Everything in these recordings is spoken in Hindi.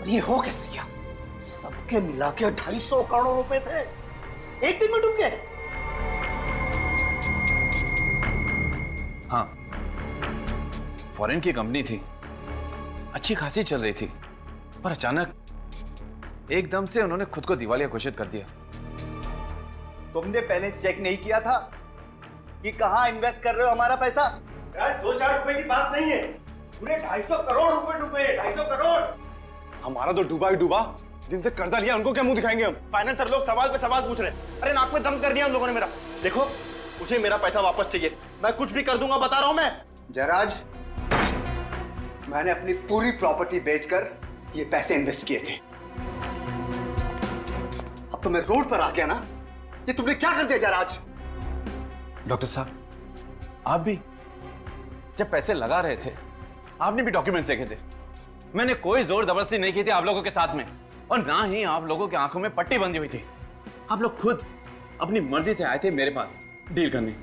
और ये हो कैसे गया? सबके मिला के 250 करोड़ रुपए थे, एक दिन में डूब गए। हाँ, फॉरेन की कंपनी थी, अच्छी खासी चल रही थी, पर अचानक एकदम से उन्होंने खुद को दिवालिया घोषित कर दिया। तुमने पहले चेक नहीं किया था कि कहां इन्वेस्ट कर रहे हो हमारा पैसा? 2-4 रुपए की बात नहीं है, पूरे 250 करोड़ रुपए डूबे, 250 करोड़। हमारा तो डूबा ही डूबा, जिनसे कर्जा लिया उनको क्या मुंह दिखाएंगे हम? फाइनेंसर लोग सवाल पे सवाल पूछ रहे हैं। अरे नाक में दम कर दिया उन लोगों ने मेरा। देखो, मुझे मेरा पैसा वापस चाहिए, मैं कुछ भी कर दूंगा, बता रहा हूं मैं। जयराज, मैंने अपनी पूरी प्रॉपर्टी बेचकर ये पैसे इन्वेस्ट किए थे। अब तो मैं रोड पर आ गया ना, ये तुमने क्या कर दिया जयराज? डॉक्टर साहब, आप भी जब पैसे लगा रहे थे, आपने भी डॉक्यूमेंट्स देखे थे। मैंने कोई जोर जबरदस्ती नहीं की थी आप लोगों के साथ में, और ना ही आप लोगों की आंखों में पट्टी बंधी हुई थी। आप लोग खुद अपनी मर्जी से आए थे मेरे पास डील करने।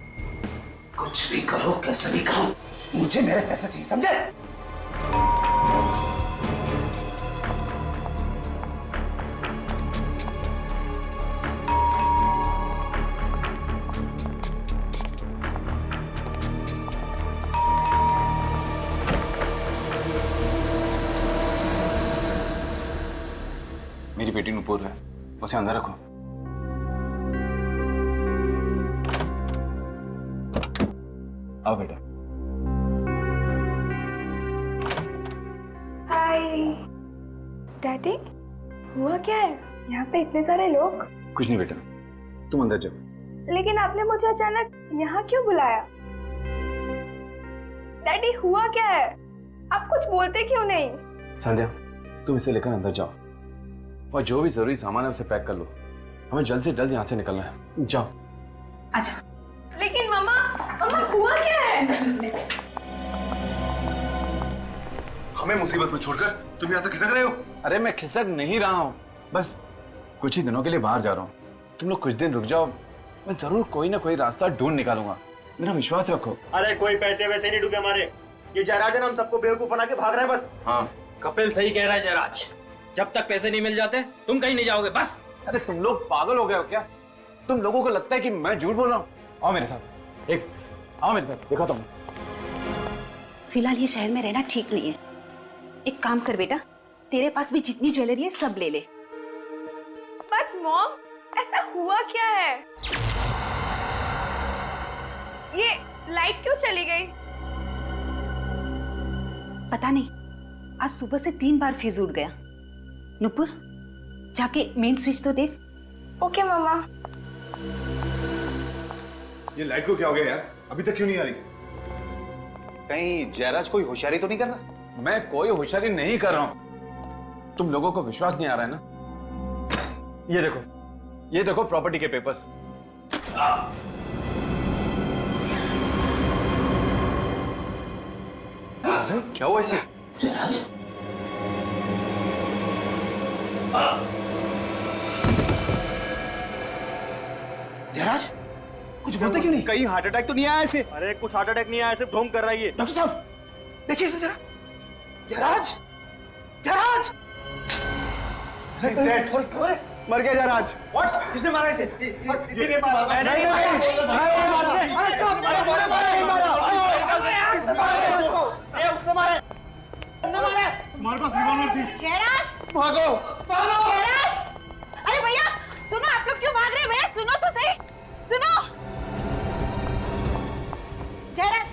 कुछ भी करो, कैसे भी करो, मुझे मेरे पैसे चाहिए, समझे? मेरी बेटी नुपुर है, उसे अंदर रखो। आओ बेटा। हाय डैडी, हुआ क्या है? यहाँ पे इतने सारे लोग। कुछ नहीं बेटा, तुम अंदर जाओ। लेकिन आपने मुझे अचानक यहाँ क्यों बुलाया? डैडी, हुआ क्या है? आप कुछ बोलते क्यों नहीं? संध्या, तुम इसे लेकर अंदर जाओ और जो भी जरूरी सामान है उसे पैक कर लो। हमें जल्द से जल्द यहाँ से निकलना है। जाओ। आजा। लेकिन मामा, हुआ क्या है? हमें मुसीबत में छोड़कर तुम यहाँ से खिसक रहे हो? अरे मैं खिसक नहीं रहा हूँ, बस कुछ ही दिनों के लिए बाहर जा रहा हूँ। तुम लोग कुछ दिन रुक जाओ, मैं जरूर कोई ना कोई रास्ता ढूंढ निकालूंगा, मेरा विश्वास रखो। अरे कोई पैसे वैसे नहीं डूबे हमारे, ये जयराज है ना, हम सबको बेवकूफ बना के भाग रहे हैं बस। हाँ, कपिल सही कह रहा है जयराज, जब तक पैसे नहीं मिल जाते तुम कहीं नहीं जाओगे बस। अरे तुम लोग पागल हो गए हो क्या? तुम लोगों को लगता है कि मैं झूठ बोल रहा हूँ? आओ मेरे साथ, आओ मेरे साथ, देखो तुम। फिलहाल ये शहर में रहना ठीक नहीं है। एक काम कर बेटा, तेरे पास भी जितनी ज्वेलरी है सब ले ले। बट मॉम, ऐसा हुआ क्या है? ये लाइट क्यों चली गई? पता नहीं, आज सुबह से 3 बार फ्यूज उड़ गया। नुपुर, जाके मेन स्विच तो देख। ओके मामा। ये लाइट को क्या हो गया यार? अभी तक क्यों नहीं आ रही? कहीं जयराज कोई होशियारी तो नहीं कर रहा? मैं कोई होशियारी नहीं कर रहा हूं। तुम लोगों को विश्वास नहीं आ रहा है ना? ये देखो प्रॉपर्टी के पेपर्स। क्या हुआ इसे? जयराज, जयराज, कुछ बोलते क्यों नहीं? कहीं हार्ट अटैक तो नहीं आया इसे? अरे कुछ हार्ट अटैक नहीं आया, सिर्फ ढोंग कर रहा है ये। डॉक्टर साहब, देखिए इसे जरा। जयराज, जयराज, मर गया जयराज। व्हाट? किसने मारा इसे? इसी ने मारा। नहीं जयराज, भागो। जयराज! अरे भैया सुनो, आप लोग क्यों भाग रहे हैं? भैया सुनो तो सही, सुनो। जयराज,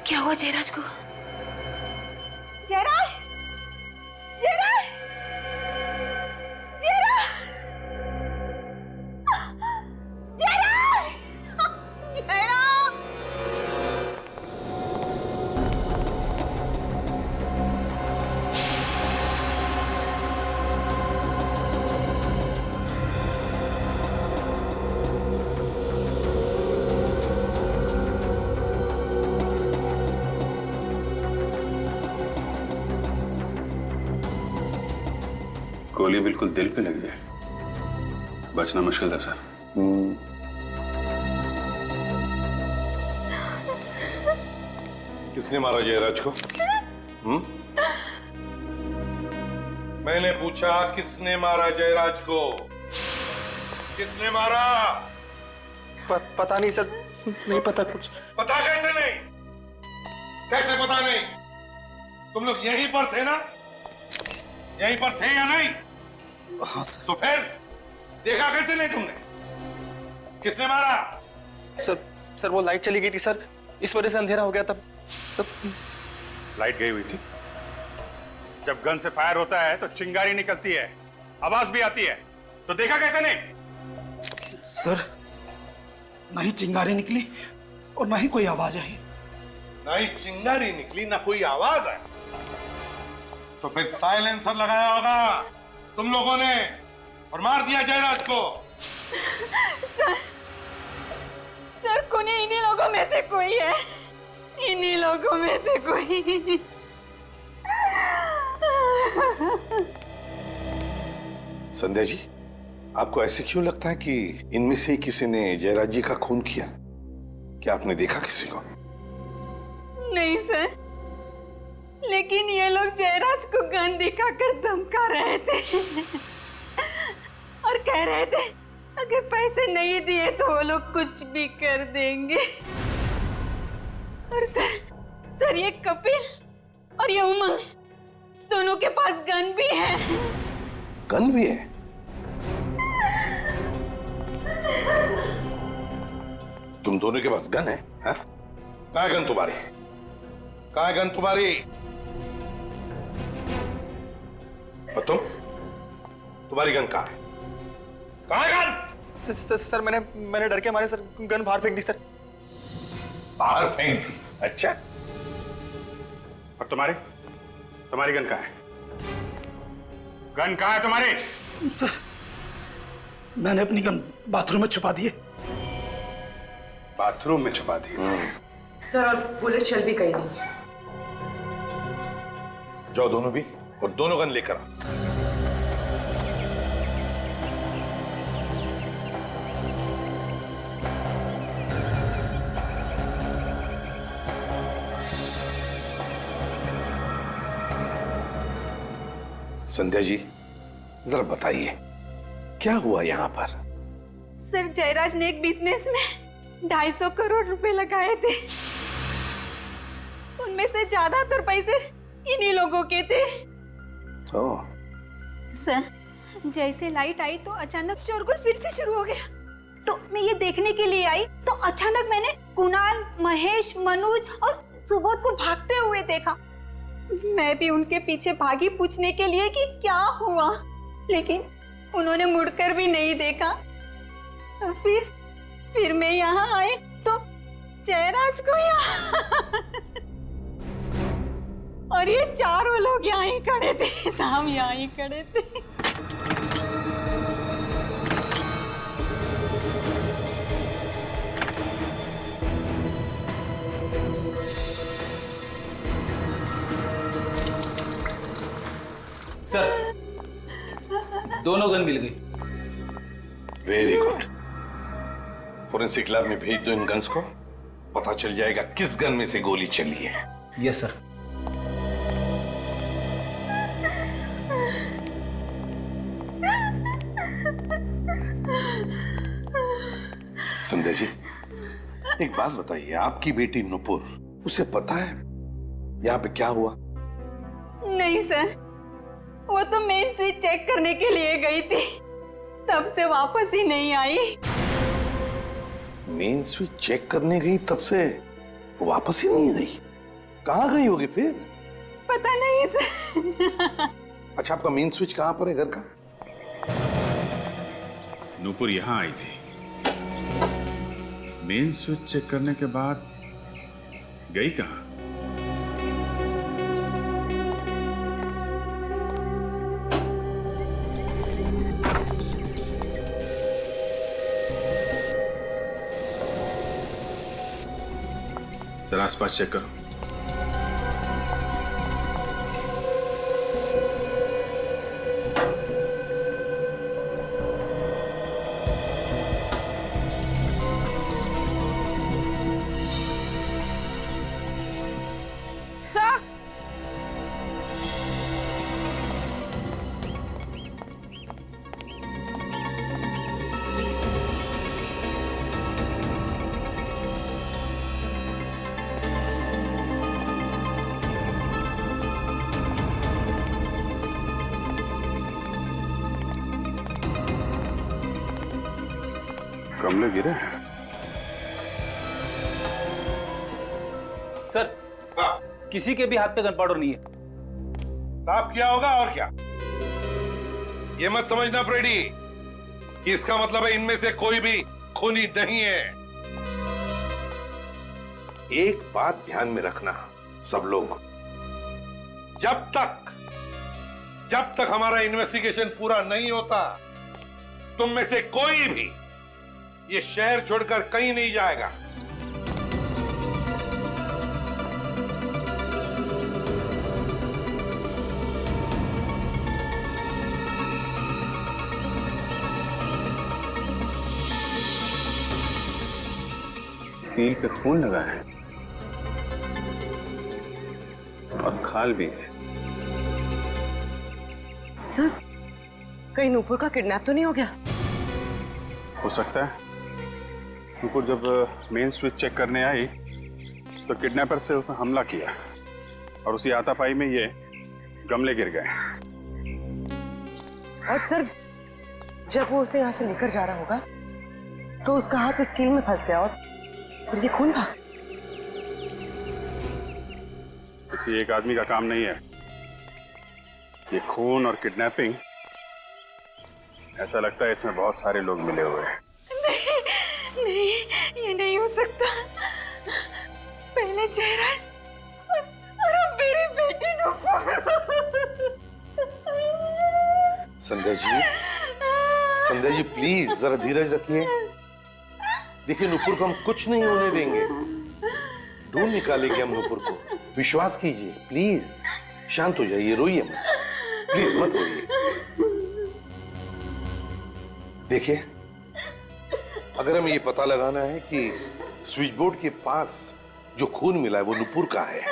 क्या हुआ जयराज को? जयराज, जयराज, जयराज, जयराज, जयराज! गोली बिल्कुल दिल पे लगी है, बचना मुश्किल था सर। किसने मारा जयराज को? मैंने पूछा किसने मारा जयराज को? किसने मारा? पता नहीं सर, नहीं पता कुछ। पता कैसे नहीं? कैसे पता नहीं? तुम लोग यहीं पर थे ना? यहीं पर थे या नहीं? हाँ सर। तो फिर देखा कैसे नहीं तुमने? किसने मारा? सर वो लाइट चली गई थी सर, इस वजह से अंधेरा हो गया तब सब। लाइट गई हुई थी। जब गन से फायर होता है तो चिंगारी निकलती है, आवाज भी आती है, तो देखा कैसे नहीं? सर, ना ही चिंगारी निकली और ना ही कोई आवाज आई। ना ही चिंगारी निकली ना कोई आवाज आई, तो फिर साइलेंसर लगाया होगा तुम लोगों ने और मार दिया जयराज को। सर कुनी इन्हीं लोगों में से कोई है, इन्हीं लोगों में से कोई। संध्या जी, आपको ऐसे क्यों लगता है कि इनमें से किसी ने जयराज जी का खून किया? क्या आपने देखा किसी को? नहीं सर, लेकिन ये लोग जयराज को गन दिखाकर धमका रहे थे और कह रहे थे अगर पैसे नहीं दिए तो वो लोग कुछ भी कर देंगे। और सर ये कपिल और ये उमंग दोनों के पास गन भी है। गन भी है? तुम दोनों के पास गन है? हाँ? कहाँ है गन तुम्हारी? कहाँ है गन तुम्हारी? और तुम्हारी गन कहाँ है? कहाँ है गन? सर मैंने डर के मारे सर गन बाहर फेंक दी सर। बाहर फेंक दी? अच्छा। और तुम्हारी गन कहाँ है? गन कहाँ है तुम्हारी? सर, मैंने अपनी गन बाथरूम में छुपा दी है। बाथरूम में छुपा दी? सर, और बुलेट चल भी गई नहीं। जाओ दोनों भी, और दोनों गन लेकर आओ। संध्या जी, जरा बताइए क्या हुआ यहाँ पर? सर जयराज ने एक बिजनेस में 250 करोड़ रुपए लगाए थे, उनमें से ज्यादातर पैसे इन्हीं लोगों के थे। सर जैसे लाइट आई तो अचानक शोरगुल फिर से शुरू हो गया, तो मैं ये देखने के लिए आई तो अचानक मैंने कुणाल, महेश, मनोज और सुबोध को भागते हुए देखा। मैं भी उनके पीछे भागी पूछने के लिए कि क्या हुआ, लेकिन उन्होंने मुड़कर भी नहीं देखा। और फिर मैं यहाँ आई तो जयराज को यहाँ और ये चारों लोग यहाँ ही खड़े थे, साम यहाँ ही खड़े थे। सर, दोनों गन मिल गई। Very good. फोरेंसिक लैब में भेज दो इन गन्स को, पता चल जाएगा किस गन में से गोली चली है। Yes sir. संध्या जी, एक बात बताइए, आपकी बेटी नुपुर, उसे पता है यहाँ पे क्या हुआ? नहीं सर, वो तो मेन स्विच चेक करने के लिए गई थी, तब से वापस ही नहीं आई। मेन स्विच चेक करने गई, तब से वापस ही नहीं गई? कहाँ गई होगी फिर? पता नहीं सर। अच्छा, आपका मेन स्विच कहाँ पर है घर का? नूपुर यहाँ आई थी, मेन स्विच चेक करने के बाद गई कहाँ? जरा आसपास चेक करो। गमले गिरे हैं। सर, किसी के भी हाथ पे गन पाउडर नहीं है। साफ किया होगा और क्या। ये मत समझना फ्रेडी कि इसका मतलब है इनमें से कोई भी खूनी नहीं है। एक बात ध्यान में रखना सब लोग, जब तक हमारा इन्वेस्टिगेशन पूरा नहीं होता, तुम में से कोई भी ये शहर छोड़कर कहीं नहीं जाएगा। कील पे खून लगा है और खाल भी है। सर, कहीं नूपुर का किडनैप तो नहीं हो गया? हो सकता है। नूपुर जब मेन स्विच चेक करने आई तो किडनैपर से उसने हमला किया और उसी हाथापाई में ये गमले गिर गए। और सर, जब वो उसे यहाँ से लेकर जा रहा होगा तो उसका हाथ इस कील में फंस गया और फिर ये खून था। किसी एक आदमी का काम नहीं है ये खून और किडनैपिंग। ऐसा लगता है इसमें बहुत सारे लोग मिले हुए हैं। नहीं, ये नहीं हो सकता। पहले जयराज और अब मेरी बेटी नूपुर। संध्या जी प्लीज जरा धीरज रखिए। देखिए, नूपुर को हम कुछ नहीं होने देंगे। ढूंढ निकालेंगे हम नूपुर को, विश्वास कीजिए। प्लीज शांत हो जाइए, रोइए मत, प्लीज मत रोइए। देखिए, अगर हमें ये पता लगाना है कि स्विच बोर्ड के पास जो खून मिला है वो नूपुर का है,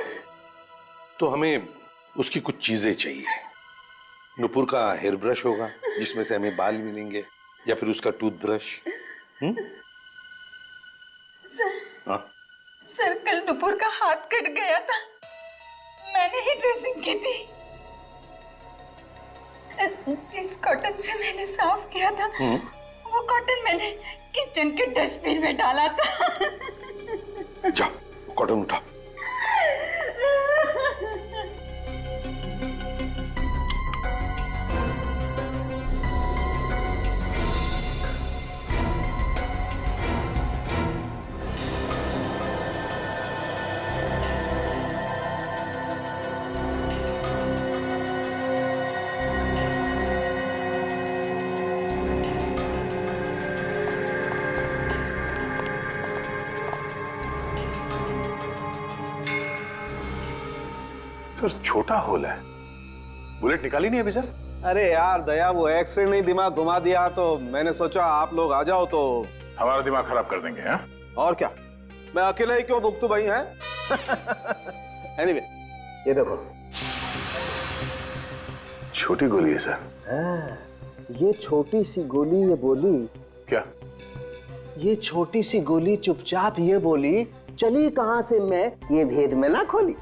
तो हमें उसकी कुछ चीजें चाहिए। नूपुर का हेयर ब्रश होगा जिसमें से हमें बाल मिलेंगे, या फिर उसका टूथब्रश। सर, कल नूपुर का हाथ कट गया था, मैंने ही ड्रेसिंग की थी। जिस कॉटन से मैंने साफ किया था वो कॉटन मैंने किचन के डस्टबिन में डाला था। जा, कॉटन उठा। सर, छोटा होल है, बुलेट निकाली नहीं अभी सर? अरे यार दया, वो एक्सरे नहीं दिमाग घुमा दिया, तो मैंने सोचा आप लोग आ जाओ तो हमारा दिमाग खराब कर देंगे। हाँ, और क्या, मैं अकेला ही क्यों भुगतू भाई हैं? एनीवे, ये देखो, छोटी गोली है सर। ये छोटी सी गोली ये बोली क्या? ये छोटी सी गोली चुपचाप ये बोली, चली कहां से मैं ये भेद में ना खोली।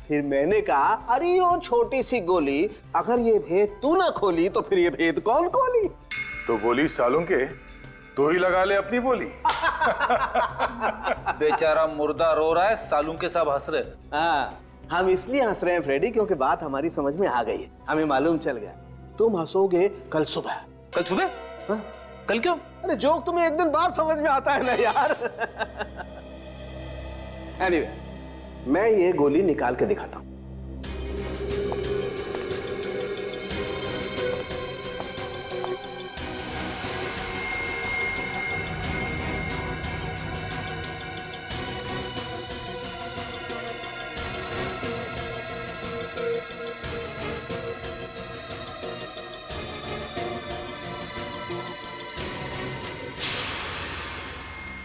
फिर मैंने कहा, अरे वो छोटी सी गोली, अगर ये भेद तू ना खोली तो फिर ये भेद कौन खोली? तो गोली सालों के तो ही लगा ले अपनी बोली। बेचारा मुर्दा रो रहा है, सालू के सब हंस रहे। हाँ, हम इसलिए हंस रहे हैं फ्रेडी क्योंकि बात हमारी समझ में आ गई है। हमें मालूम चल गया तुम हंसोगे कल सुबह। कल सुबह? हाँ? कल क्यों? अरे जोक तुम्हें एक दिन बाद समझ में आता है ना यार। एनीवे, मैं ये गोली निकाल के दिखाता हूं।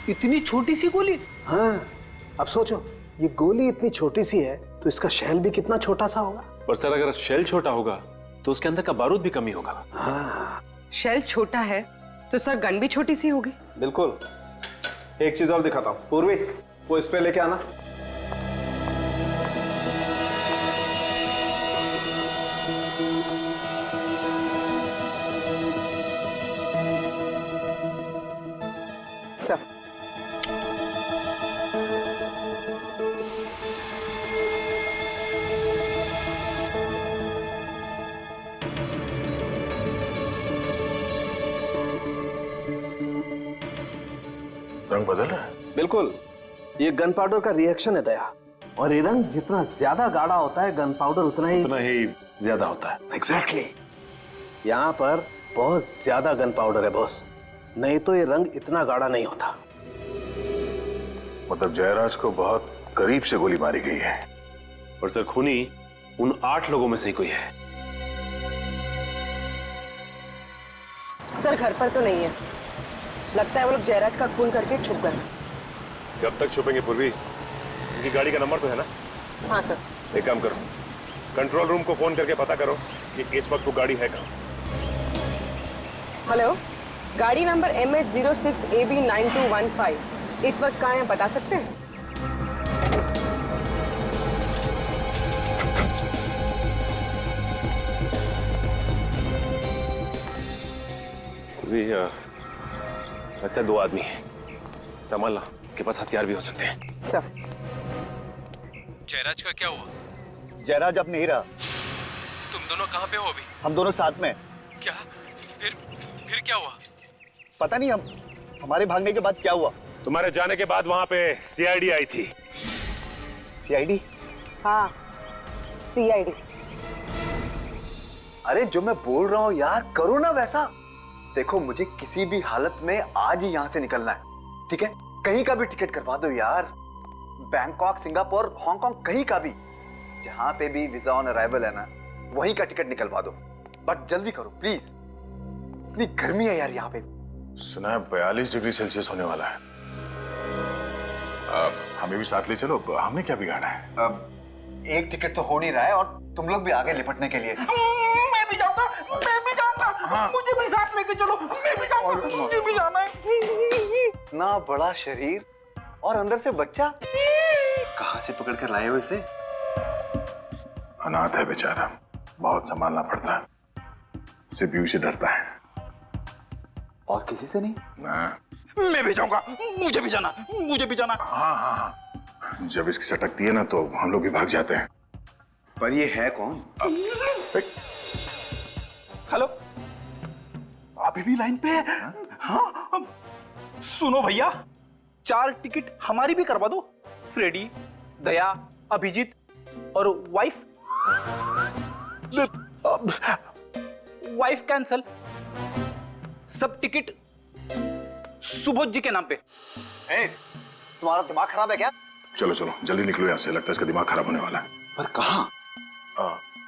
इतनी छोटी सी गोली? हाँ, अब सोचो, ये गोली इतनी छोटी सी है तो इसका शेल भी कितना छोटा सा होगा। पर सर, अगर शेल छोटा होगा तो उसके अंदर का बारूद भी कम ही होगा। हाँ, शेल छोटा है तो सर गन भी छोटी सी होगी। बिल्कुल। एक चीज और दिखाता हूँ, पूर्वी वो इस पे लेके आना। सर। रंग बदल रहा है। बिल्कुल, ये गन पाउडर का रिएक्शन है दया। और ये रंग जितना ज्यादा गाढ़ा होता है, गन पाउडर उतना ही ज्यादा होता है। एग्जैक्टली। यहाँ पर बहुत ज्यादा गन पाउडर है बॉस, नहीं तो ये रंग इतना गाढ़ा नहीं होता। मतलब जयराज को बहुत करीब से गोली मारी गई है। और सर खूनी उन 8 लोगों में से ही कोई है। सर घर पर तो नहीं है, लगता है वो लोग जयराज का खून करके छुप गए। कब तक छुपेंगे पूर्वी? उनकी गाड़ी का नंबर तो है ना? हाँ सर। एक काम करो, कंट्रोल रूम को फोन करके पता करो कि इस वक्त वो गाड़ी है कहाँ। हेलो, गाड़ी नंबर MH06AB9215 इस वक्त कहाँ है बता सकते हैं? लगता है 2 आदमी हैं। संभालना, के पास हथियार भी हो सकते हैं। सर। जयराज का क्या हुआ? जयराज अब नहीं रहा। तुम दोनों कहाँ पे हो अभी? हम दोनों साथ में। क्या? फिर क्या हुआ? पता नहीं, हमारे भागने के बाद क्या हुआ। तुम्हारे जाने के बाद वहां पे सीआईडी आई थी। सीआईडी? हाँ, सीआईडी। अरे जो मैं बोल रहा हूँ यार, करो ना वैसा। देखो मुझे किसी भी हालत में आज ही यहाँ से निकलना है, ठीक है? कहीं का भी टिकट करवा दो यार, बैंकॉक, सिंगापुर, हांगकांग, कहीं का भी, जहां पे भी वीजा ऑन अराइवल है ना, वहीं का टिकट निकलवा दो। बट जल्दी करो प्लीज, इतनी गर्मी है यार यहाँ पे। सुना है 42 डिग्री सेल्सियस होने वाला है। हमें भी साथ ले चलो, हमने क्या बिगाड़ा है? अब एक टिकट तो हो नहीं रहा है और तुम लोग भी आगे लिपटने के लिए। मैं भी जाऊंगा, मैं भी जाऊंगा। हाँ। मुझे भी साथ लेके चलो, मैं भी जाऊंगा, मुझे भी जाना है। इतना बड़ा शरीर और अंदर से बच्चा, कहां से पकड़ कर लाए हो इसे? अनाथ है बेचारा, बहुत संभालना पड़ता है। सिर्फ यूं से डरता है और किसी से नहीं ना। मैं भी जाऊंगा, मुझे भी जाना, मुझे भी जाना। हाँ हाँ हाँ, जब इसकी सटकती है ना तो हम लोग भी भाग जाते हैं। पर ये है कौन? हेलो, अभी भी लाइन पे है? हाँ, सुनो भैया, 4 टिकट हमारी भी करवा दो। फ्रेडी, दया, अभिजीत और वाइफ। वाइफ कैंसल, सब टिकट सुबोध जी के नाम पे। तुम्हारा दिमाग खराब है क्या? चलो चलो जल्दी निकलो यहाँ से, लगता है इसका दिमाग खराब होने वाला है। पर कहाँ?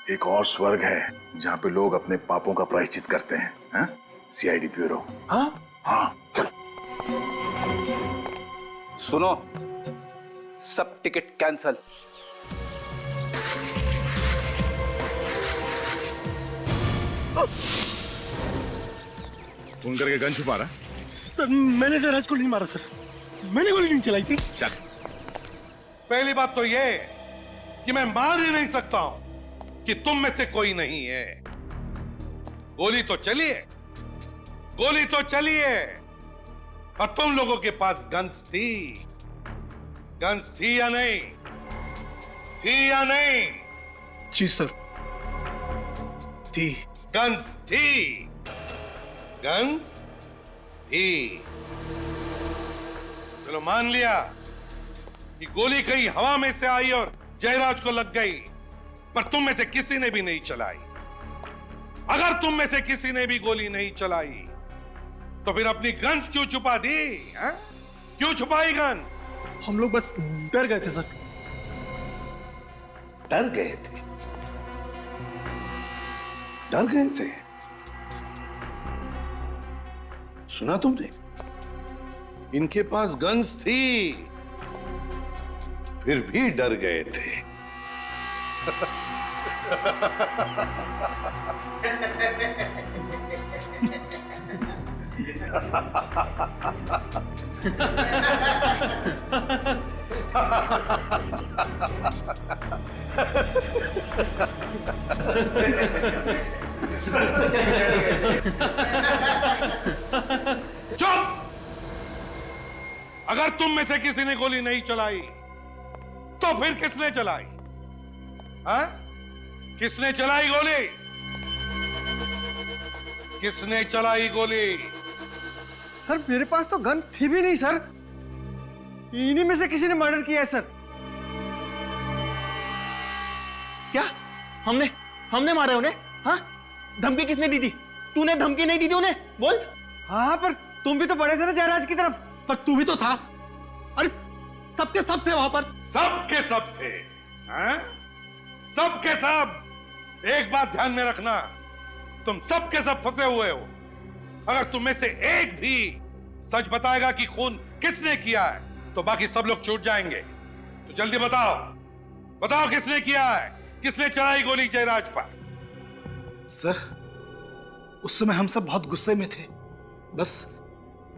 एक और स्वर्ग है जहाँ पे लोग अपने पापों का प्रायश्चित करते हैं। हाँ? CID bureau. हाँ हाँ, चलो। सुनो, सब टिकट कैंसल। फोन करके गन छुपा रहा? सर मैंने जयराज को नहीं मारा सर, मैंने गोली नहीं चलाई थी। चल, पहली बात तो ये कि मैं मान ही नहीं सकता हूं कि तुम में से कोई नहीं है। गोली तो चली है, गोली तो चली है, और तुम लोगों के पास गन्स थी। गन्स थी या नहीं? थी या नहीं? जी सर, थी। गन्स थी, गन्स थी। चलो मान लिया कि गोली कहीं हवा में से आई और जयराज को लग गई, पर तुम में से किसी ने भी नहीं चलाई। अगर तुम में से किसी ने भी गोली नहीं चलाई तो फिर अपनी गन्स क्यों छुपा दी? हा? क्यों छुपाई गन? हम लोग बस डर गए थे सर। डर गए थे? डर गए थे? सुना तुमने? इनके पास गन्स थी, फिर भी डर गए थे। चुप! अगर तुम में से किसी ने गोली नहीं चलाई तो फिर किसने चलाई? हाँ? किसने चलाई गोली? किसने चलाई गोली? सर मेरे पास तो गन थी भी नहीं सर। इन्हीं में से किसी ने मर्डर किया है सर। क्या हमने मारा उन्हें? हाँ, धमकी किसने दी थी? तूने धमकी नहीं दी थी उन्हें? बोल। हाँ पर तुम भी तो पड़े थे ना जयराज की तरफ। पर तू भी तो था। अरे सबके सब थे वहां पर। सबके सब थे। हाँ? सबके सब। एक बात ध्यान में रखना, तुम सबके सब फंसे हुए हो। अगर तुम में से एक भी सच बताएगा कि खून किसने किया है तो बाकी सब लोग छूट जाएंगे। तो जल्दी बताओ, बताओ किसने किया है? किसने चलाई गोली जयराज पर? सर उस समय हम सब बहुत गुस्से में थे, बस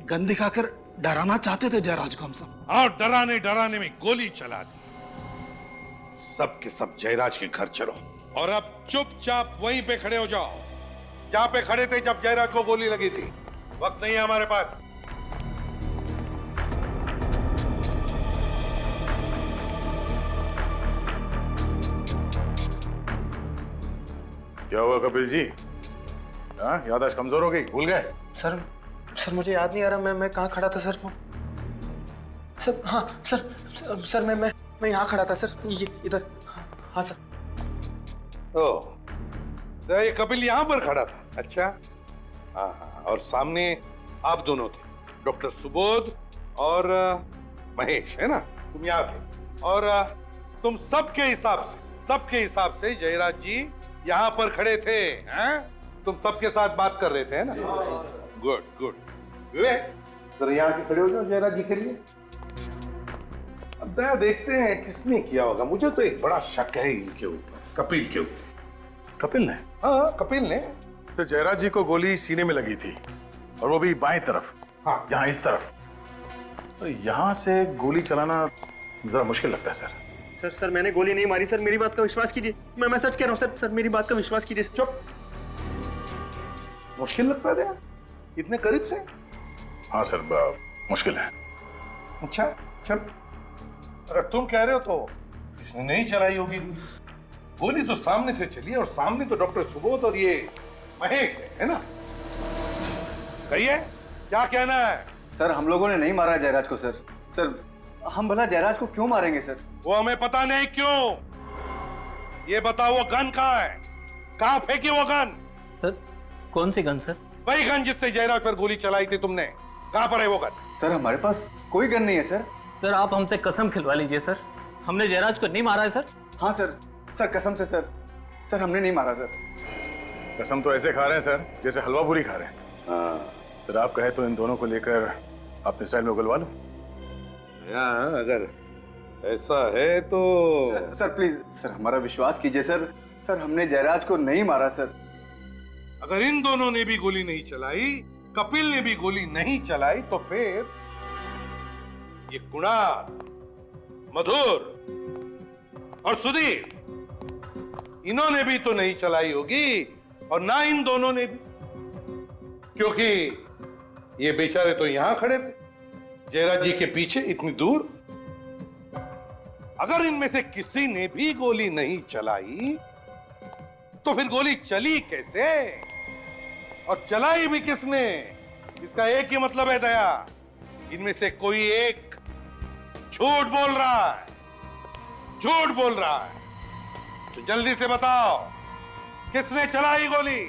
गन दिखाकर डराना चाहते थे जयराज को हम सब। और डराने डराने में गोली चला दी। सबके सब जयराज के घर चलो और अब चुपचाप वहीं पे खड़े हो जाओ जहां पे खड़े थे जब जयराज को गोली लगी थी। वक्त नहीं है हमारे पास। क्या हुआ कपिल जी? हाँ, याददाश्त कमजोर हो गई, भूल गए? सर मुझे याद नहीं आ रहा मैं कहाँ खड़ा था सर। सर हाँ सर मैं यहाँ खड़ा था सर, ये इधर। हाँ सर। ओ, तो ये कपिल यहाँ पर खड़ा था? अच्छा। हाँ हाँ, और सामने आप दोनों थे, डॉक्टर सुबोध और महेश, है ना? तुम यहाँ थे और तुम सबके हिसाब से जयराज जी यहाँ पर खड़े थे। हैं? तुम सबके साथ बात कर रहे थे, है ना? Good good. विवेक जरा यहाँ के खड़े हो जाओ जयराज जी के लिए। अब दया देखते हैं किसने किया होगा। मुझे तो एक बड़ा शक है इनके ऊपर, कपिल के ऊपर। कपिल ने? हाँ कपिल ने। तो जयराज जी को गोली सीने में लगी थी और वो भी बाएं तरफ। हाँ, यहाँ इस तरफ। तो यहाँ से गोली चलाना जरा मुश्किल लगता है सर। सर मैंने गोली नहीं मारी सर, मेरी बात का विश्वास कीजिए। मैं सच कह रहा हूँ सर, मेरी बात का विश्वास कीजिए। चुप। मुश्किल लगता है दया? इतने करीब से? हाँ सर, मुश्किल है। अच्छा चल, अगर तुम कह रहे हो तो इसने नहीं चलाई होगी गोली। तो सामने से चली और सामने तो डॉक्टर सुबोध और ये महेश है ना? कहिए क्या कहना है? सर हम लोगों ने नहीं मारा जयराज को सर। सर हम भला जयराज को क्यों मारेंगे सर? वो हमें पता नहीं क्यों। ये बताओ वो गन कहाँ है? कहाँ फेंकी वो गन? सर कौन सी गन सर? वही गन जिससे जयराज पर गोली चलाई थी तुमने। कहाँ पर है वो गन? सर हमारे पास कोई गन नहीं है सर। सर आप हमसे कसम खिलवा लीजिए सर, हमने जयराज को नहीं मारा है सर। हाँ सर, सर कसम से सर, सर हमने नहीं मारा सर। कसम तो ऐसे खा रहे हैं सर जैसे हलवा पूरी खा रहे हैं। हाँ सर, आप कहे तो इन दोनों को लेकर अपने साइड में उगलवा लो। अगर ऐसा है तो सर प्लीज सर हमारा विश्वास कीजिए सर। सर हमने जयराज को नहीं मारा सर। अगर इन दोनों ने भी गोली नहीं चलाई, कपिल ने भी गोली नहीं चलाई, तो फिर ये कुणाल, मधुर और सुधीर, इन्होंने भी तो नहीं चलाई होगी और ना इन दोनों ने भी, क्योंकि ये बेचारे तो यहां खड़े थे जयराज जी के पीछे इतनी दूर। अगर इनमें से किसी ने भी गोली नहीं चलाई तो फिर गोली चली कैसे और चलाई भी किसने? इसका एक ही मतलब है दया, इनमें से कोई एक झूठ बोल रहा है, झूठ बोल रहा है। तो जल्दी से बताओ किसने चलाई गोली?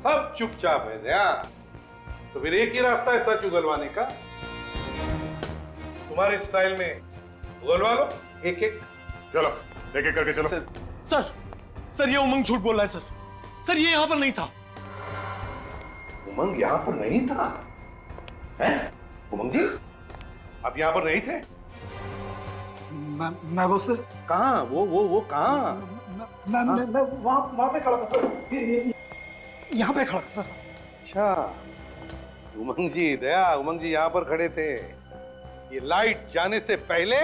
सब चुपचाप है दया। तो फिर एक ही रास्ता है सच उगलवाने का। तुम्हारे स्टाइल में उगलवा लो एक एक। चलो एक एक करके चलो। सर ये उमंग झूठ बोल रहा है सर। सर ये यहां पर नहीं था। उमंग यहां पर नहीं था? हैं? उमंग जी आप यहां पर नहीं थे? मैं वो सर कहां? वो कहां? मैं वहां पे खड़ा था सर, यहाँ पे खड़ा था सर। अच्छा उमंग जी, दया उमंग जी यहाँ पर खड़े थे। ये लाइट जाने से पहले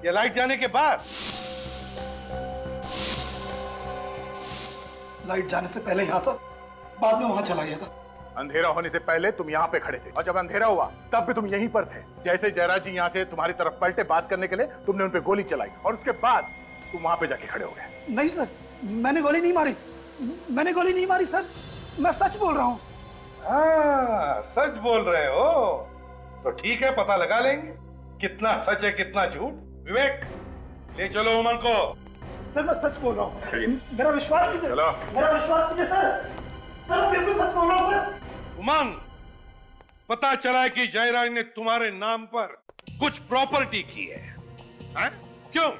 या लाइट जाने के बाद? लाइट जाने से पहले यहाँ था, बाद में वहां चला गया था। अंधेरा होने से पहले तुम यहाँ पे खड़े थे और जब अंधेरा हुआ तब भी तुम यहीं पर थे। जैसे जयराज जी यहाँ से तुम्हारी तरफ पलटे बात करने के लिए, तुमने उन पे गोली चलाई और उसके बाद तुम वहां पे जाके खड़े हो गए। नहीं सर, मैंने गोली नहीं मारी, मैंने गोली नहीं मारी सर, मैं सच बोल रहा हूँ। हाँ, सच बोल रहे हो तो ठीक है, पता लगा लेंगे कितना सच है कितना झूठ। विवेक, ले चलो उमंग को। सर मैं सच बोल रहा हूँ, मेरा विश्वास कीजिए, मेरा विश्वास कीजिए सर, सर बिल्कुल सच बोल रहा हूँ सर। उमंग, पता चला है कि जयराज ने तुम्हारे नाम पर कुछ प्रॉपर्टी की है, हैं? क्यों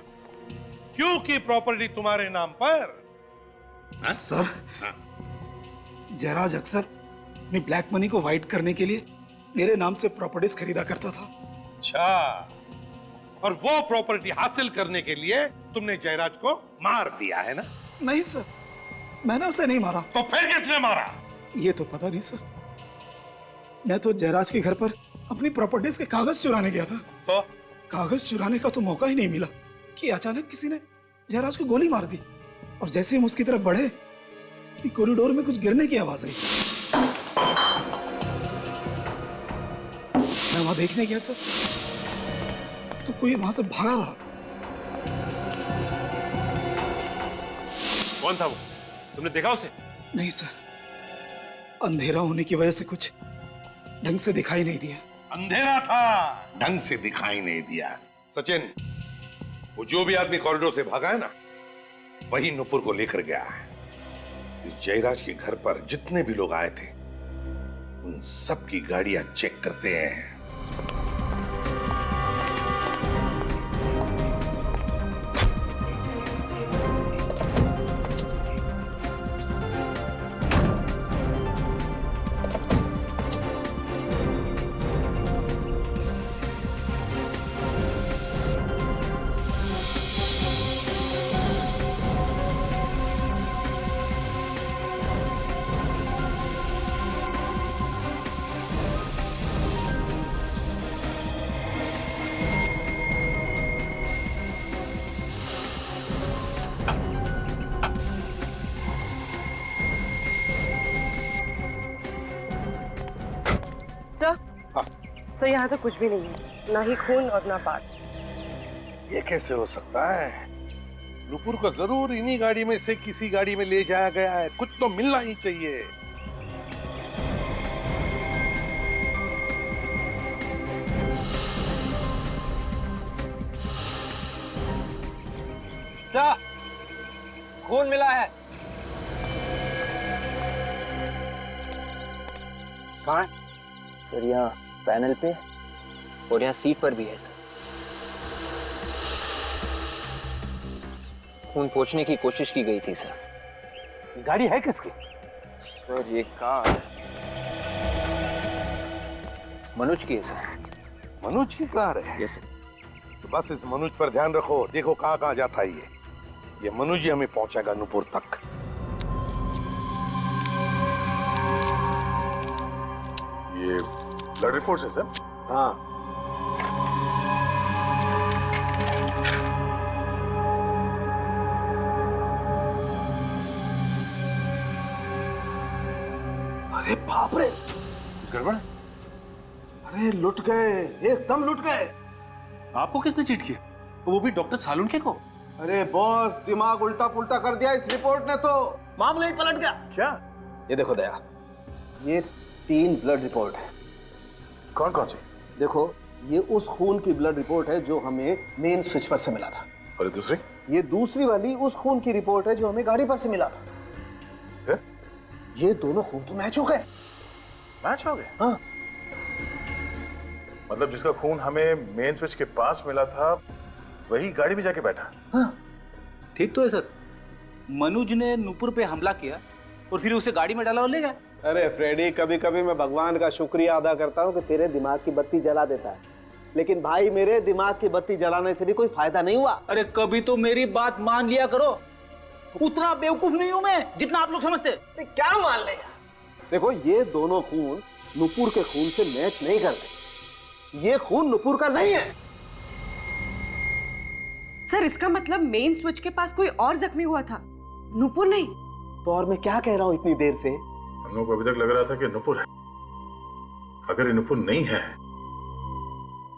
क्यों की प्रॉपर्टी तुम्हारे नाम पर? हैं? सर, जयराज अक्सर अपनी ब्लैक मनी को वाइट करने के लिए मेरे नाम से प्रॉपर्टीज खरीदा करता था। अच्छा, और वो प्रॉपर्टी हासिल करने के लिए तुमने जयराज को मार दिया है ना? नहीं सर, मैंने उसे नहीं मारा। तो फिर किसने मारा? ये तो पता नहीं सर, मैं तो जयराज के घर पर अपनी प्रॉपर्टीज के कागज चुराने गया था। तो कागज चुराने का तो मौका ही नहीं मिला कि अचानक किसी ने जयराज को गोली मार दी, और जैसे हम उसकी तरफ बढ़े कि कॉरिडोर में कुछ गिरने की आवाज आई। मैं वहां देखने गया सर, तो कोई वहां से भागा था। कौन था वो? तुमने देखा उसे? नहीं सर, अंधेरा होने की वजह से कुछ ढंग से दिखाई नहीं दिया। अंधेरा था, ढंग से दिखाई नहीं दिया। सचिन, वो जो भी आदमी कॉरिडोर से भागा है ना, वही नुपुर को लेकर गया है। इस जयराज के घर पर जितने भी लोग आए थे, उन सब की गाड़ियां चेक करते हैं। सर यहाँ तो कुछ भी नहीं है, ना ही खून और ना पार्ट। ये कैसे हो सकता है? नुपुर को जरूर इन्हीं गाड़ी में से किसी गाड़ी में ले जाया गया है, कुछ तो मिलना ही चाहिए। खून मिला है। कहाँ है? सर यहाँ पैनल पे और यहाँ सीट पर भी है सर। खून पोंछने की कोशिश की गई थी सर। गाड़ी है किसकी? सर ये कार मनोज की है सर। मनोज की कार है? Yes sir. तो बस इस मनोज पर ध्यान रखो, देखो कहाँ कहाँ जाता है ये मनोज ही हमें पहुंचाएगा नुपुर तक। ये ब्लड रिपोर्ट है सर? हाँ। अरे बाप रे, कुछ गड़बड़? अरे लुट गए, एकदम लुट गए। आपको किसने चीट किया? वो भी डॉक्टर सालुंके को? अरे बॉस, दिमाग उल्टा पुल्टा कर दिया इस रिपोर्ट ने तो, मामला ही पलट गया। क्या? ये देखो दया, ये 3 ब्लड रिपोर्ट है। कौन कौन सी? देखो, ये उस खून की ब्लड रिपोर्ट है जो हमें मेन स्विच पर से मिला था। और दूसरी? ये दूसरी वाली उस खून की रिपोर्ट है जो हमें गाड़ी पर से मिला था। है? ये दोनों खून तो मैच हो गए। मैच हो गए? हाँ। मतलब जिसका खून हमें मेन स्विच के पास मिला था, वही गाड़ी में जाके बैठा? हाँ। ठीक तो है सर, मनोज ने नुपुर पे हमला किया और फिर उसे गाड़ी में डाला और ले गया। अरे फ्रेडी, कभी कभी मैं भगवान का शुक्रिया अदा करता हूँ कि तेरे दिमाग की बत्ती जला देता है, लेकिन भाई मेरे दिमाग की बत्ती जलाने से भी कोई फायदा नहीं हुआ। अरे कभी तो मेरी बात मान लिया करो, उतना बेवकूफ नहीं हूं मैं जितना आप लोग समझते। क्या मान ले? देखो, ये दोनों खून नुपुर के खून से मैच नहीं करते। ये खून नुपुर का नहीं है। सर इसका मतलब मेन स्विच के पास कोई और जख्मी हुआ था, नुपुर नहीं। तो और मैं क्या कह रहा हूँ इतनी देर से? हम लोग को अभी तक लग रहा था कि नुपुर है। अगर ये नुपुर नहीं है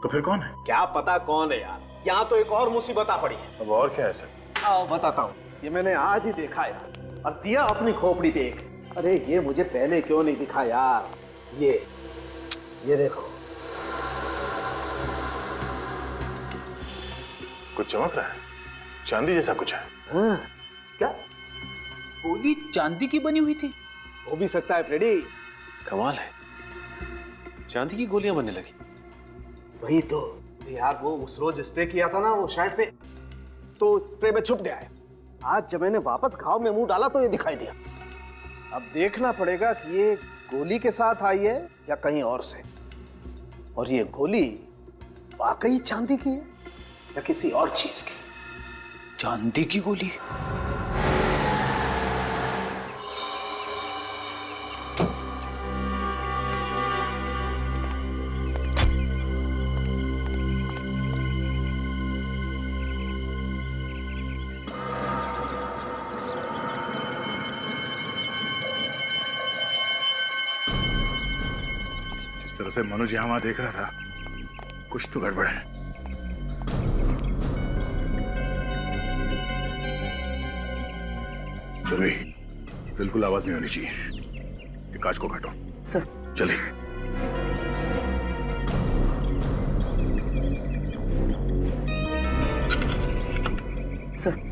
तो फिर कौन है? क्या पता कौन है यार, यहाँ तो एक और मुसीबत आ पड़ी है। अब और क्या है सर? आओ बताता हूँ, ये मैंने आज ही देखा यार, और दिया अपनी खोपड़ी पे एक। अरे ये मुझे पहले क्यों नहीं दिखा यार? ये देखो, कुछ चमक रहा है, चांदी जैसा कुछ है। हाँ, क्या गोली चांदी की बनी हुई थी? हो भी सकता है फ्रेडी। कमाल है, चांदी की गोलियां बनने लगी। वही तो यार, वो उस रोज स्प्रे किया था ना वो शर्ट पे, तो स्प्रे में छुप गया है। आज जब मैंने वापस घाव में मुंह डाला तो ये दिखाई दिया। अब देखना पड़ेगा कि ये गोली के साथ आई है या कहीं और से, और ये गोली वाकई चांदी की है या किसी और चीज की। चांदी की गोली? जिस तरह से मनोज यहाँ वहां देख रहा था, कुछ तो गड़बड़ है। सुरभि, बिल्कुल आवाज नहीं होनी चाहिए। ये कांच को काटो। सर। चलिए। सर।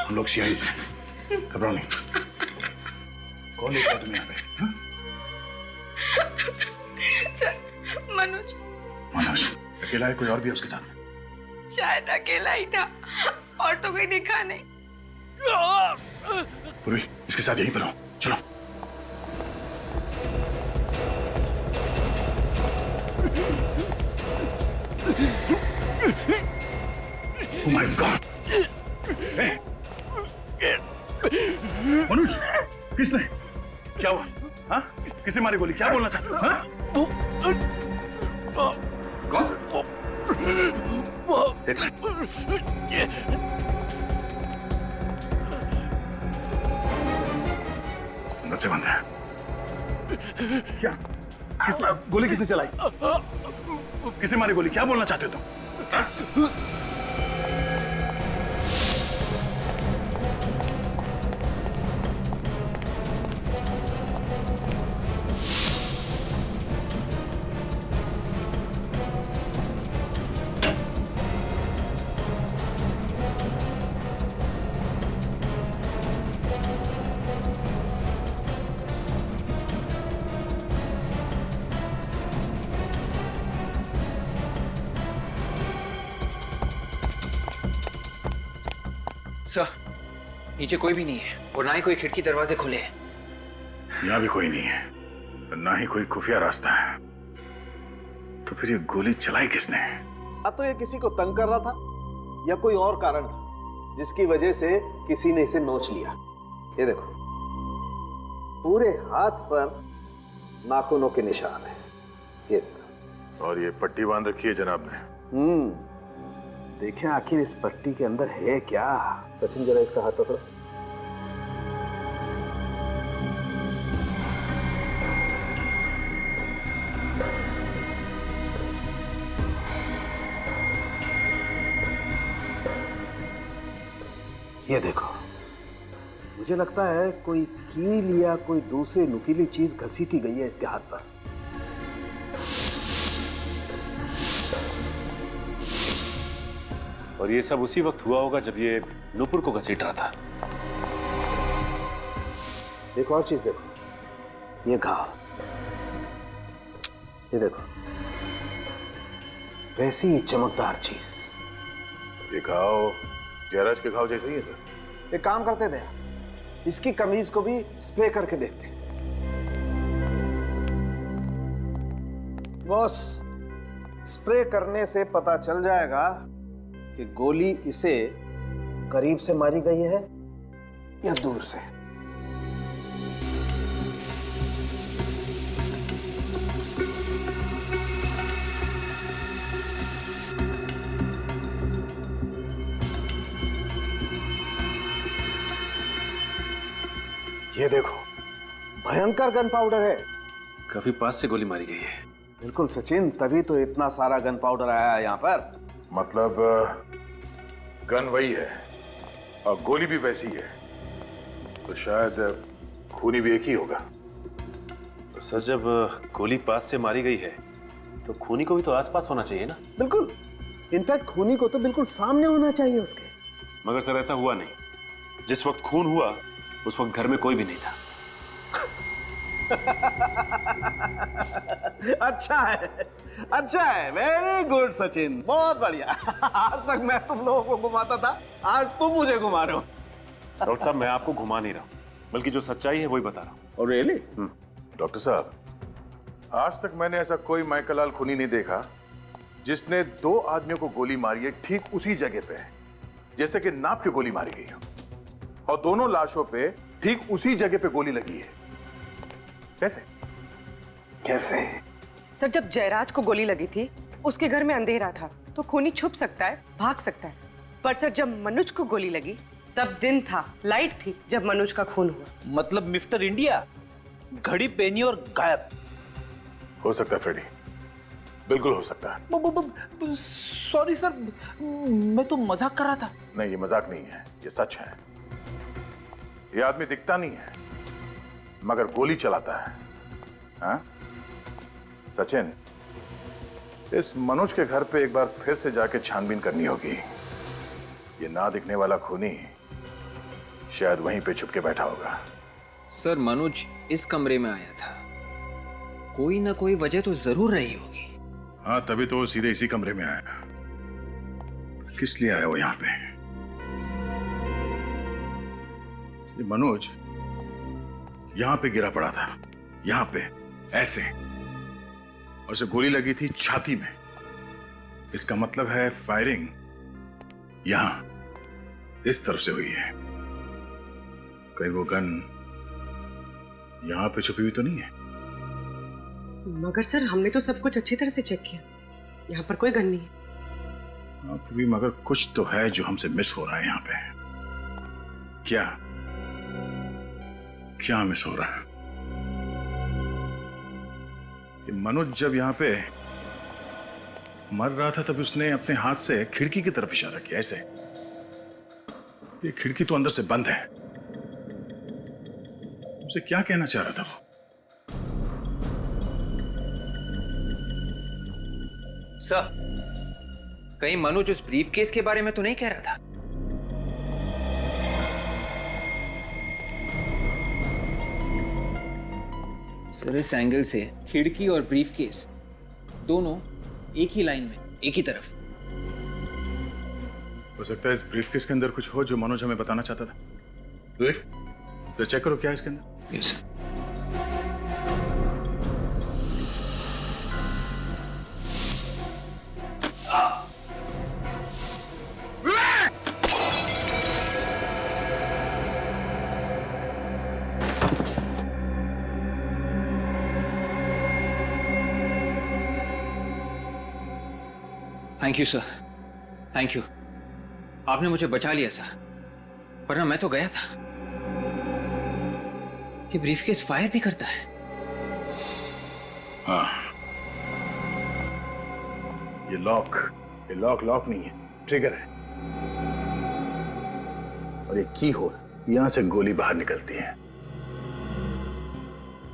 हम लोग सीआई से, घबराओ नहीं। कौन लेकर तुम्हें यहाँ पे? हाँ? सर, मनोज। मनोज अकेला है, कोई और भी है उसके साथ? शायद अकेला ही था, और तो कोई दिखा नहीं। पूर्वी, इसके साथ यहीं पर रहो, चलो। Oh my God! Hey! Manoj, किसने? क्या हुआ? हाँ? किसने मारी गोली? क्या बोलना चाहते? हाँ? अंदर से बंद है। क्या? गोली किसने चलाई? किसने मारी गोली? क्या बोलना चाहते हो तुम? सर, नीचे कोई भी नहीं है और ना ही कोई खिड़की दरवाजे खुले हैं। यहाँ भी कोई नहीं है, ना ही कोई खुफिया रास्ता है। तो फिर ये गोली चलाई किसने? या तो ये किसी को तंग कर रहा था या कोई और कारण था जिसकी वजह से किसी ने इसे नोच लिया। ये देखो, पूरे हाथ पर नाखूनों के निशान है। ये और ये पट्टी बांध रखी है जनाब ने। देखें आखिर इस पट्टी के अंदर है क्या। सचिन जरा इसका हाथ पकड़ो। ये देखो, मुझे लगता है कोई कील या कोई दूसरी नुकीली चीज घसीटी गई है इसके हाथ पर। और ये सब उसी वक्त हुआ होगा जब ये नुपुर को घसीट रहा था। एक और चीज देखो, ये घाव, ये देखो, वैसी ही चमकदार चीज। ये घाव जयराज के घाव जैसे ही है सर। एक काम करते थे, इसकी कमीज को भी स्प्रे करके देखते। बॉस, स्प्रे करने से पता चल जाएगा कि गोली इसे करीब से मारी गई है या दूर से। ये देखो, भयंकर गन पाउडर है। काफी पास से गोली मारी गई है। बिल्कुल सचिन, तभी तो इतना सारा गन पाउडर आया है यहाँ पर। मतलब गन वही है और गोली भी वैसी है, तो शायद खूनी भी एक ही होगा। पर सर, जब गोली पास से मारी गई है तो खूनी को भी तो आसपास होना चाहिए ना? बिल्कुल, इनफैक्ट खूनी को तो बिल्कुल सामने होना चाहिए उसके। मगर सर ऐसा हुआ नहीं। जिस वक्त खून हुआ उस वक्त घर में कोई भी नहीं था। अच्छा है, अच्छा है, वेरी गुड सचिन, बहुत बढ़िया। आज तक मैं तुम लोगों को घुमाता था, आज तुम मुझे घुमा रहे हो। डॉक्टर साहब, मैं आपको घुमा नहीं रहा हूं, बल्कि जो सच्चाई है वही बता रहा हूं। और रियली? डॉक्टर साहब, आज तक मैंने ऐसा कोई माइकलाल खूनी नहीं देखा जिसने दो आदमियों को गोली मारी है ठीक उसी जगह पे, जैसे कि नाप की गोली मारी गई हो, और दोनों लाशों पे ठीक उसी जगह पे गोली लगी है। कैसे? कैसे? सर, जब जयराज को गोली लगी थी उसके घर में अंधेरा था, तो खूनी छुप सकता है, भाग सकता है। पर सर, जब मनोज को गोली लगी तब दिन था, लाइट थी जब मनोज का खून हुआ। मतलब मिस्टर इंडिया घड़ी पहनी और गायब। हो सकता है फ्रेडी, बिल्कुल हो सकता है। सॉरी सर, मैं तो मजाक कर रहा था। नहीं, ये मजाक नहीं है, ये सच है। ये आदमी दिखता नहीं है मगर गोली चलाता है। हाँ? सचिन, इस मनोज के घर पे एक बार फिर से जाके छानबीन करनी होगी। ये ना दिखने वाला खूनी शायद वहीं पे छुप के बैठा होगा। सर, मनोज इस कमरे में आया था, कोई ना कोई वजह तो जरूर रही होगी। हाँ, तभी तो वो सीधे इसी कमरे में आया। किस लिए आया वो यहाँ पे? ये मनोज यहां पे गिरा पड़ा था, यहां पे ऐसे, और उसे गोली लगी थी छाती में। इसका मतलब है फायरिंग यहां इस तरफ से हुई है। कहीं वो गन यहां पे छुपी हुई तो नहीं है? मगर सर, हमने तो सब कुछ अच्छी तरह से चेक किया, यहाँ पर कोई गन नहीं है। हाँ, तो भी मगर कुछ तो है जो हमसे मिस हो रहा है यहाँ पे। क्या क्या मिस हो रहा है? कि मनोज जब यहां पे मर रहा था तब उसने अपने हाथ से खिड़की की तरफ इशारा किया, ऐसे। ये खिड़की तो अंदर से बंद है। उसे क्या कहना चाह रहा था वो? सर, कहीं मनोज उस ब्रीफ केस के बारे में तो नहीं कह रहा था? सर, इस एंगल से खिड़की और ब्रीफ केस दोनों एक ही लाइन में, एक ही तरफ। हो सकता है इस ब्रीफकेस के अंदर कुछ हो जो मनोज हमें बताना चाहता था। देख, तो चेक करो क्या है इसके अंदर। Yes sir. Thank you sir, thank you. आपने मुझे बचा लिया सर, वरना मैं तो गया था। ये ब्रीफकेस फायर भी करता है? हाँ, ये लॉक नहीं है, ट्रिगर है। और ये की होल यहां से गोली बाहर निकलती है।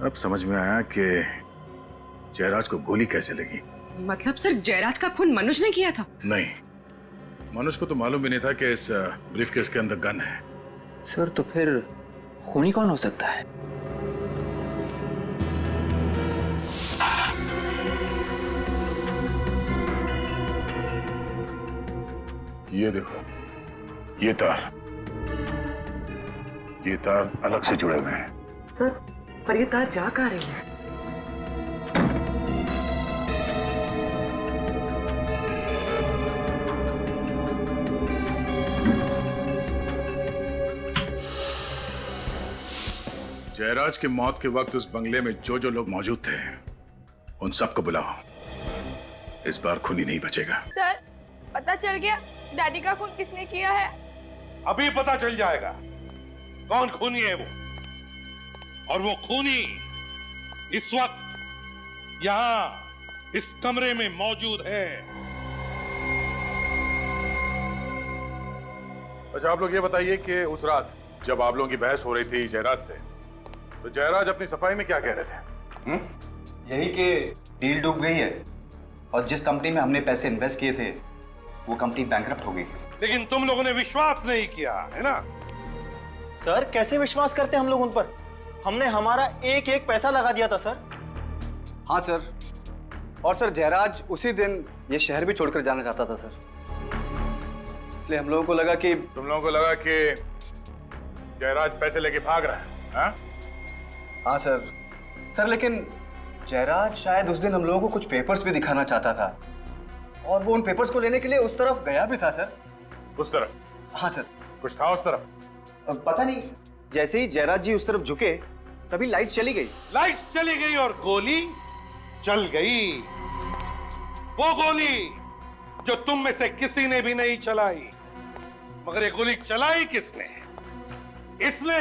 अब समझ में आया कि जयराज को गोली कैसे लगी। मतलब सर जयराज का खून मनोज ने किया था? नहीं, मनोज को तो मालूम भी नहीं था कि इस ब्रीफकेस के अंदर गन है। सर तो फिर खूनी कौन हो सकता है? ये देखो, ये तार अलग से जुड़े हुए हैं। सर पर ये तार जा कहाँ रही है? जयराज की मौत के वक्त उस बंगले में जो जो लोग मौजूद थे उन सबको बुलाओ। इस बार खूनी नहीं बचेगा। सर पता चल गया डैडी का खून किसने किया है? अभी पता चल जाएगा कौन खूनी है वो, और वो खूनी इस वक्त यहां इस कमरे में मौजूद है। अच्छा, आप लोग ये बताइए कि उस रात जब आप लोगों की बहस हो रही थी जयराज से, तो जयराज अपनी सफाई में क्या कह रहे थे? यही कि डील डूब गई है और जिस कंपनी में हमने पैसे इन्वेस्ट किए थे वो कंपनी बैंकरप्ट हो गई। लेकिन तुम लोगों ने विश्वास नहीं किया है ना? सर कैसे विश्वास करते हम लोग उन पर? हमने हमारा एक एक पैसा लगा दिया था सर। हाँ सर, और सर जयराज उसी दिन ये शहर भी छोड़कर जाना चाहता था सर, इसलिए हम लोगों को लगा कि तुम लोगों को लगा कि जयराज पैसे लेके भाग रहा है। हाँ? हाँ सर लेकिन जयराज शायद उस दिन हम लोगों को कुछ पेपर्स भी दिखाना चाहता था और वो उन पेपर्स को लेने के लिए उस तरफ गया भी था सर। उस तरफ? हाँ सर। कुछ था उस तरफ? पता नहीं, जैसे ही जयराज जी उस तरफ झुके तभी लाइट चली गई। लाइट चली गई और गोली चल गई। वो गोली जो तुम में से किसी ने भी नहीं चलाई, मगर ये गोली चलाई किसने? इसने।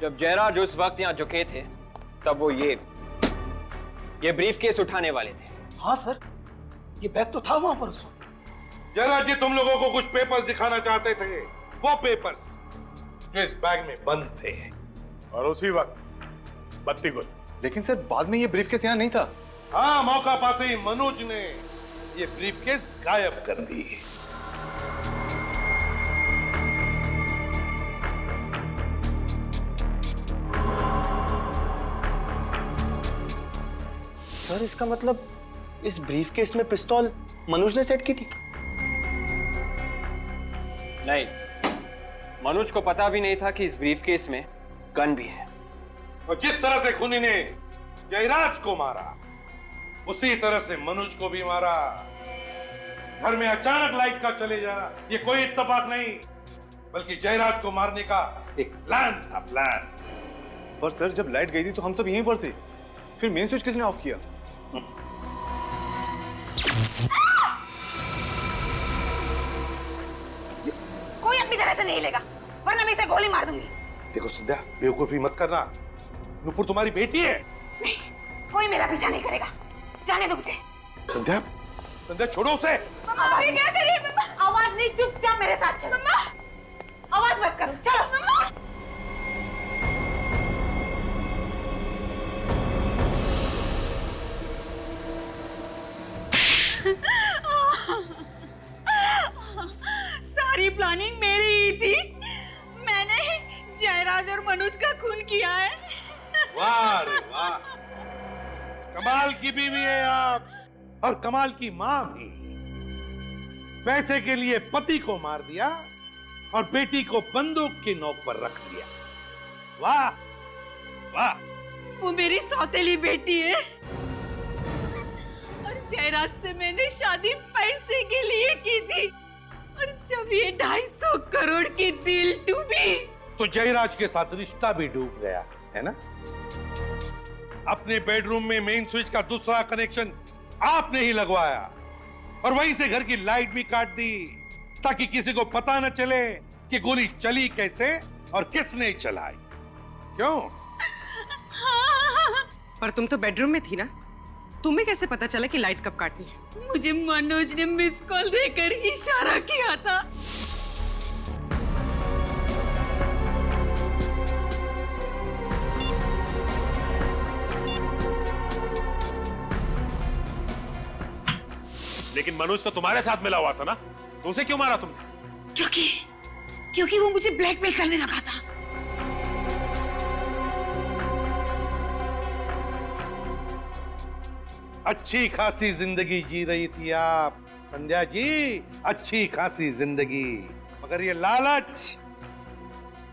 जब जयराज उस वक्त यहाँ झुके थे तब वो ये ब्रीफकेस उठाने वाले थे। हाँ सर, ये बैग तो था वहां पर उस वक्त। जयराज जी तुम लोगों को कुछ पेपर्स दिखाना चाहते थे, वो पेपर्स जो इस बैग में बंद थे। और उसी वक्त बत्ती गुल। लेकिन सर बाद में ये ब्रीफकेस यहाँ नहीं था। हाँ, मौका पाते ही मनोज ने ये ब्रीफकेस गायब कर दी। सर इसका मतलब इस ब्रीफकेस में पिस्तौल मनोज ने सेट की थी? नहीं, मनोज को पता भी नहीं था कि इस ब्रीफकेस में गन भी है। और जिस तरह से खूनी ने जयराज को मारा उसी तरह से मनोज को भी मारा। घर में अचानक लाइट का चले जाना ये कोई इत्तेफाक नहीं, बल्कि जयराज को मारने का एक प्लान था, प्लान। पर सर जब लाइट गई थी तो हम सब यहीं पर थे, फिर मेन स्विच किसने ऑफ किया? कोई अपनी जगह से नहीं लेगा वरना मैं इसे गोली मार दूंगी। देखो संध्या, बेवकूफी मत करना। नुपुर तुम्हारी बेटी है। नहीं, कोई मेरा पीछा नहीं करेगा, जाने दो मुझे। संध्या, संध्या छोड़ो उसे। अभी क्या करिए मम्मा? आवाज नहीं, चुपचाप मेरे साथ चलो। मम्मा आवाज मत करो, चलो। मम्मा सारी प्लानिंग मेरी ही थी। मैंने जयराज और मनोज का खून किया है। वाह रे वाह, कमाल की बीवी है आप और कमाल की मां भी। पैसे के लिए पति को मार दिया और बेटी को बंदूक की नोक पर रख दिया। वाह वाह। वो मेरी सौतेली बेटी है और जयराज से मैंने शादी पैसे के लिए की थी, और जब ये 250 करोड़ की डील डूबी तो जयराज के साथ रिश्ता भी डूब गया है ना? अपने बेडरूम में मेन स्विच का दूसरा कनेक्शन आपने ही लगवाया और वहीं से घर की लाइट भी काट दी ताकि किसी को पता न चले कि गोली चली कैसे और किसने चलाई। क्यों? पर तुम तो बेडरूम में थी ना, तुम्हें कैसे पता चला कि लाइट कब काटनी है? मुझे मनोज ने मिस कॉल देकर इशारा किया था। लेकिन मनोज तो तुम्हारे साथ मिला हुआ था ना, तो उसे क्यों मारा तुमने? क्योंकि वो मुझे ब्लैकमेल करने लगा था। अच्छी खासी जिंदगी जी रही थी आप संध्या जी, अच्छी खासी जिंदगी, मगर ये लालच,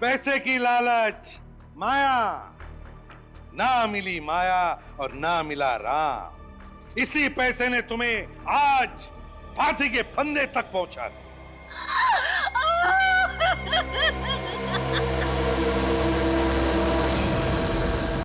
पैसे की लालच, माया, ना मिली माया और ना मिला राम। इसी पैसे ने तुम्हें आज फांसी के फंदे तक पहुंचा दिया।